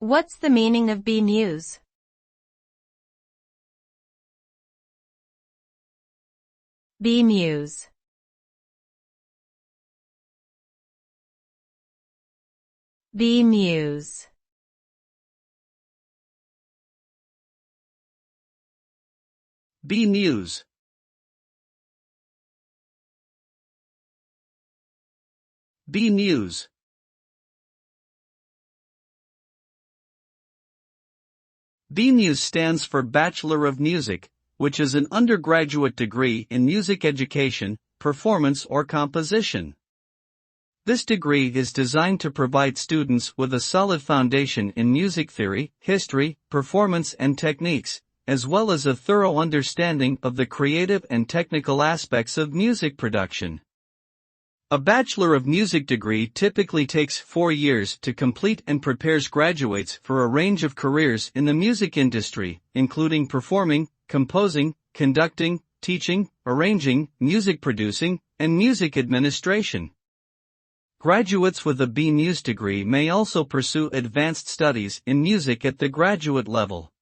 What's the meaning of BMus? BMus. BMus. BMus. BMus. BMus stands for Bachelor of Music, which is an undergraduate degree in music education, performance or composition. This degree is designed to provide students with a solid foundation in music theory, history, performance and techniques, as well as a thorough understanding of the creative and technical aspects of music production. A Bachelor of Music degree typically takes 4 years to complete and prepares graduates for a range of careers in the music industry, including performing, composing, conducting, teaching, arranging, music producing, and music administration. Graduates with a BMus degree may also pursue advanced studies in music at the graduate level.